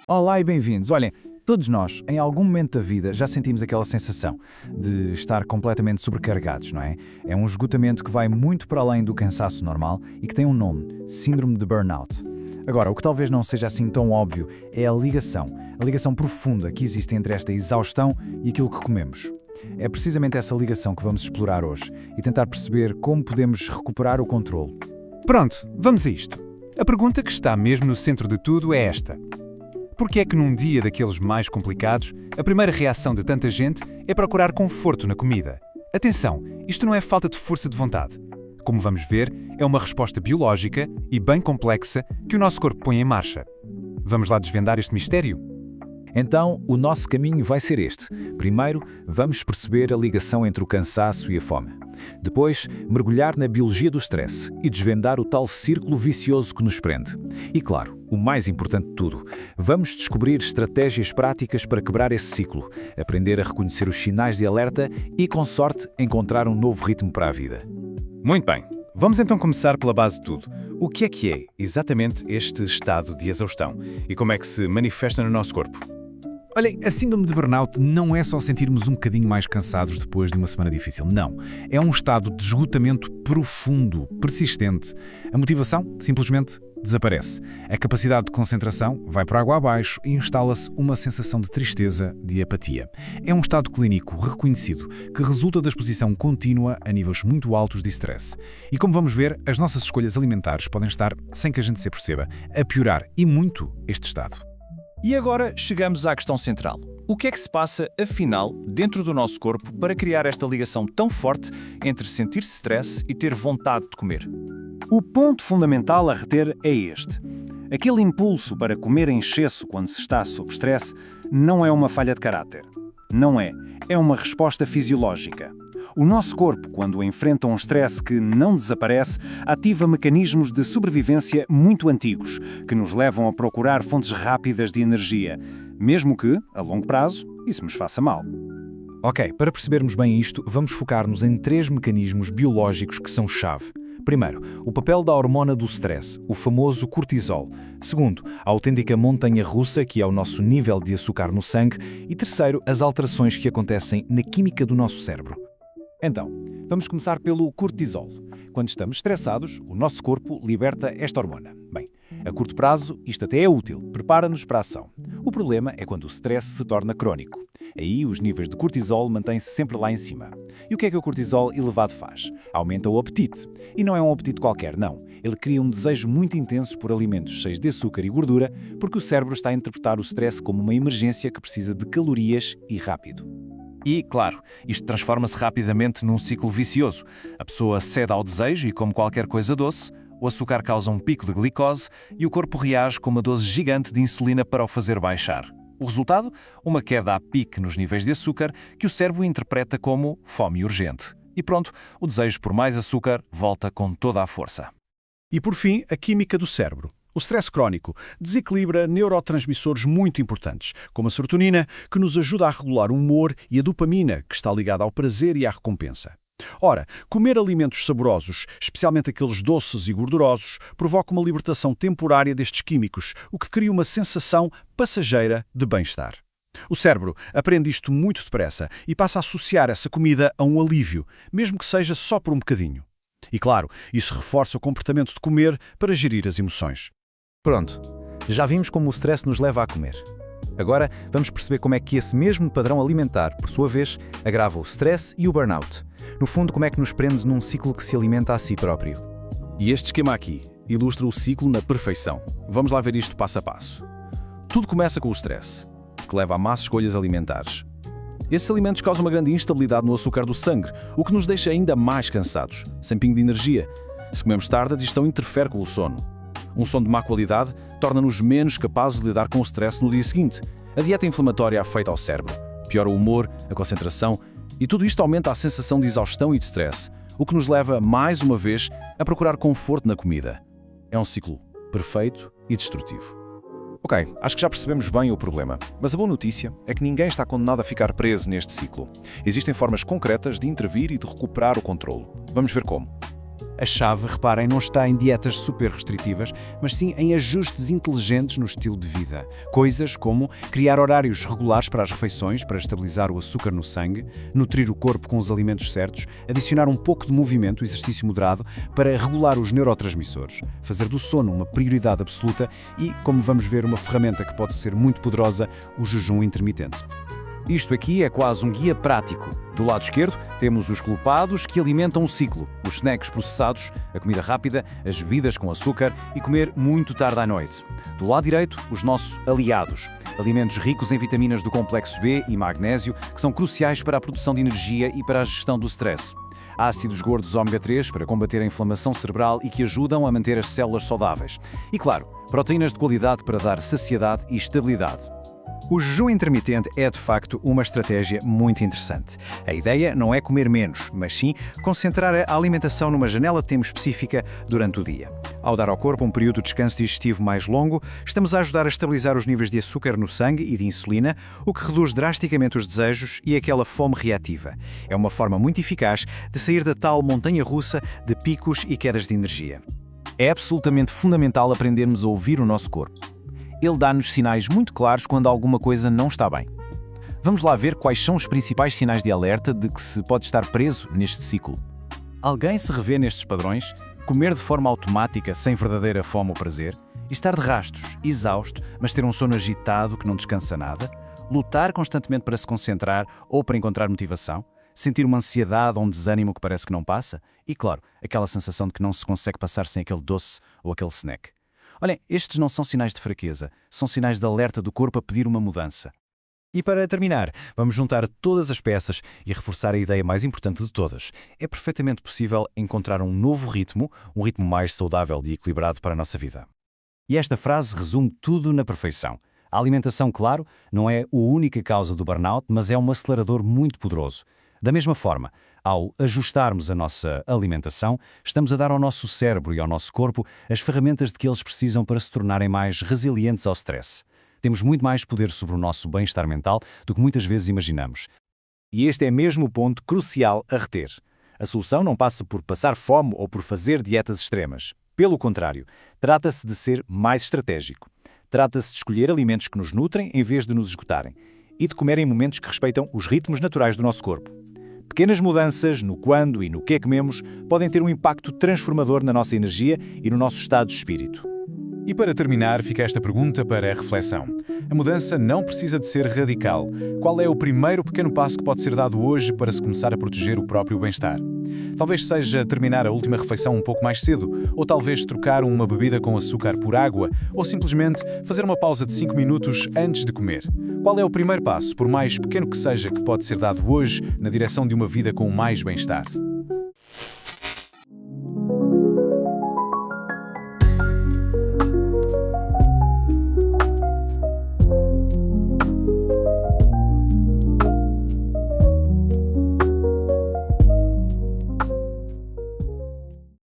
Olá e bem-vindos. Olhem, todos nós, em algum momento da vida, já sentimos aquela sensação de estar completamente sobrecarregados, não é? É um esgotamento que vai muito para além do cansaço normal e que tem um nome: Síndrome de Burnout. Agora, o que talvez não seja assim tão óbvio é a ligação profunda que existe entre esta exaustão e aquilo que comemos. É precisamente essa ligação que vamos explorar hoje e tentar perceber como podemos recuperar o controle. Pronto, vamos a isto. A pergunta que está mesmo no centro de tudo é esta: por que é que num dia daqueles mais complicados, a primeira reação de tanta gente é procurar conforto na comida? Atenção, isto não é falta de força de vontade. Como vamos ver, é uma resposta biológica e bem complexa que o nosso corpo põe em marcha. Vamos lá desvendar este mistério? Então, o nosso caminho vai ser este. Primeiro, vamos perceber a ligação entre o cansaço e a fome. Depois, mergulhar na biologia do stress e desvendar o tal círculo vicioso que nos prende. E claro, o mais importante de tudo, vamos descobrir estratégias práticas para quebrar esse ciclo, aprender a reconhecer os sinais de alerta e, com sorte, encontrar um novo ritmo para a vida. Muito bem, vamos então começar pela base de tudo. O que é exatamente este estado de exaustão e como é que se manifesta no nosso corpo? Olhem, a síndrome de burnout não é só sentirmos um bocadinho mais cansados depois de uma semana difícil. Não. É um estado de esgotamento profundo, persistente. A motivação simplesmente desaparece. A capacidade de concentração vai por água abaixo e instala-se uma sensação de tristeza, de apatia. É um estado clínico reconhecido que resulta da exposição contínua a níveis muito altos de stress. E como vamos ver, as nossas escolhas alimentares podem estar, sem que a gente se aperceba, a piorar e muito este estado. E agora chegamos à questão central. O que é que se passa, afinal, dentro do nosso corpo para criar esta ligação tão forte entre sentir-se stress e ter vontade de comer? O ponto fundamental a reter é este. Aquele impulso para comer em excesso quando se está sob stress não é uma falha de caráter. Não é. É uma resposta fisiológica. O nosso corpo, quando enfrenta um stress que não desaparece, ativa mecanismos de sobrevivência muito antigos, que nos levam a procurar fontes rápidas de energia, mesmo que, a longo prazo, isso nos faça mal. Ok, para percebermos bem isto, vamos focar-nos em 3 mecanismos biológicos que são chave. Primeiro, o papel da hormona do stress, o famoso cortisol. Segundo, a autêntica montanha-russa, que é o nosso nível de açúcar no sangue. E terceiro, as alterações que acontecem na química do nosso cérebro. Então, vamos começar pelo cortisol. Quando estamos estressados, o nosso corpo liberta esta hormona. Bem, a curto prazo, isto até é útil, prepara-nos para a ação. O problema é quando o stress se torna crónico. Aí, os níveis de cortisol mantêm-se sempre lá em cima. E o que é que o cortisol elevado faz? Aumenta o apetite. E não é um apetite qualquer, não. Ele cria um desejo muito intenso por alimentos cheios de açúcar e gordura, porque o cérebro está a interpretar o stress como uma emergência que precisa de calorias e rápido. E, claro, isto transforma-se rapidamente num ciclo vicioso. A pessoa cede ao desejo e come qualquer coisa doce, o açúcar causa um pico de glicose e o corpo reage com uma dose gigante de insulina para o fazer baixar. O resultado? Uma queda a pique nos níveis de açúcar que o cérebro interpreta como fome urgente. E pronto, o desejo por mais açúcar volta com toda a força. E por fim, a química do cérebro. O stress crónico desequilibra neurotransmissores muito importantes, como a serotonina, que nos ajuda a regular o humor, e a dopamina, que está ligada ao prazer e à recompensa. Ora, comer alimentos saborosos, especialmente aqueles doces e gordurosos, provoca uma libertação temporária destes químicos, o que cria uma sensação passageira de bem-estar. O cérebro aprende isto muito depressa e passa a associar essa comida a um alívio, mesmo que seja só por um bocadinho. E claro, isso reforça o comportamento de comer para gerir as emoções. Pronto, já vimos como o stress nos leva a comer. Agora vamos perceber como é que esse mesmo padrão alimentar, por sua vez, agrava o stress e o burnout. No fundo, como é que nos prende num ciclo que se alimenta a si próprio. E este esquema aqui ilustra o ciclo na perfeição. Vamos lá ver isto passo a passo. Tudo começa com o stress, que leva a más escolhas alimentares. Esses alimentos causam uma grande instabilidade no açúcar do sangue, o que nos deixa ainda mais cansados, sem pingo de energia. Se comemos tarde, a digestão interfere com o sono. Um sono de má qualidade torna-nos menos capazes de lidar com o stress no dia seguinte. A dieta inflamatória afeta ao cérebro, piora o humor, a concentração, e tudo isto aumenta a sensação de exaustão e de stress, o que nos leva, mais uma vez, a procurar conforto na comida. É um ciclo perfeito e destrutivo. Ok, acho que já percebemos bem o problema, mas a boa notícia é que ninguém está condenado a ficar preso neste ciclo. Existem formas concretas de intervir e de recuperar o controlo. Vamos ver como. A chave, reparem, não está em dietas super restritivas, mas sim em ajustes inteligentes no estilo de vida. Coisas como criar horários regulares para as refeições, para estabilizar o açúcar no sangue, nutrir o corpo com os alimentos certos, adicionar um pouco de movimento, exercício moderado, para regular os neurotransmissores, fazer do sono uma prioridade absoluta e, como vamos ver, uma ferramenta que pode ser muito poderosa, o jejum intermitente. Isto aqui é quase um guia prático. Do lado esquerdo, temos os culpados que alimentam o ciclo, os snacks processados, a comida rápida, as bebidas com açúcar e comer muito tarde à noite. Do lado direito, os nossos aliados, alimentos ricos em vitaminas do complexo B e magnésio, que são cruciais para a produção de energia e para a gestão do stress. Ácidos gordos ômega 3 para combater a inflamação cerebral e que ajudam a manter as células saudáveis. E claro, proteínas de qualidade para dar saciedade e estabilidade. O jejum intermitente é, de facto, uma estratégia muito interessante. A ideia não é comer menos, mas sim concentrar a alimentação numa janela de tempo específica durante o dia. Ao dar ao corpo um período de descanso digestivo mais longo, estamos a ajudar a estabilizar os níveis de açúcar no sangue e de insulina, o que reduz drasticamente os desejos e aquela fome reativa. É uma forma muito eficaz de sair da tal montanha-russa de picos e quedas de energia. É absolutamente fundamental aprendermos a ouvir o nosso corpo. Ele dá-nos sinais muito claros quando alguma coisa não está bem. Vamos lá ver quais são os principais sinais de alerta de que se pode estar preso neste ciclo. Alguém se revê nestes padrões? Comer de forma automática, sem verdadeira fome ou prazer? Estar de rastos, exausto, mas ter um sono agitado que não descansa nada? Lutar constantemente para se concentrar ou para encontrar motivação? Sentir uma ansiedade ou um desânimo que parece que não passa? E, claro, aquela sensação de que não se consegue passar sem aquele doce ou aquele snack. Olhem, estes não são sinais de fraqueza, são sinais de alerta do corpo a pedir uma mudança. E para terminar, vamos juntar todas as peças e reforçar a ideia mais importante de todas. É perfeitamente possível encontrar um novo ritmo, um ritmo mais saudável e equilibrado para a nossa vida. E esta frase resume tudo na perfeição. A alimentação, claro, não é a única causa do burnout, mas é um acelerador muito poderoso. Da mesma forma, ao ajustarmos a nossa alimentação, estamos a dar ao nosso cérebro e ao nosso corpo as ferramentas de que eles precisam para se tornarem mais resilientes ao stress. Temos muito mais poder sobre o nosso bem-estar mental do que muitas vezes imaginamos. E este é mesmo o ponto crucial a reter. A solução não passa por passar fome ou por fazer dietas extremas. Pelo contrário, trata-se de ser mais estratégico. Trata-se de escolher alimentos que nos nutrem em vez de nos esgotarem. E de comer em momentos que respeitam os ritmos naturais do nosso corpo. Pequenas mudanças no quando e no que comemos podem ter um impacto transformador na nossa energia e no nosso estado de espírito. E para terminar, fica esta pergunta para a reflexão. A mudança não precisa de ser radical. Qual é o primeiro pequeno passo que pode ser dado hoje para se começar a proteger o próprio bem-estar? Talvez seja terminar a última refeição um pouco mais cedo, ou talvez trocar uma bebida com açúcar por água, ou simplesmente fazer uma pausa de 5 minutos antes de comer. Qual é o primeiro passo, por mais pequeno que seja, que pode ser dado hoje na direção de uma vida com mais bem-estar?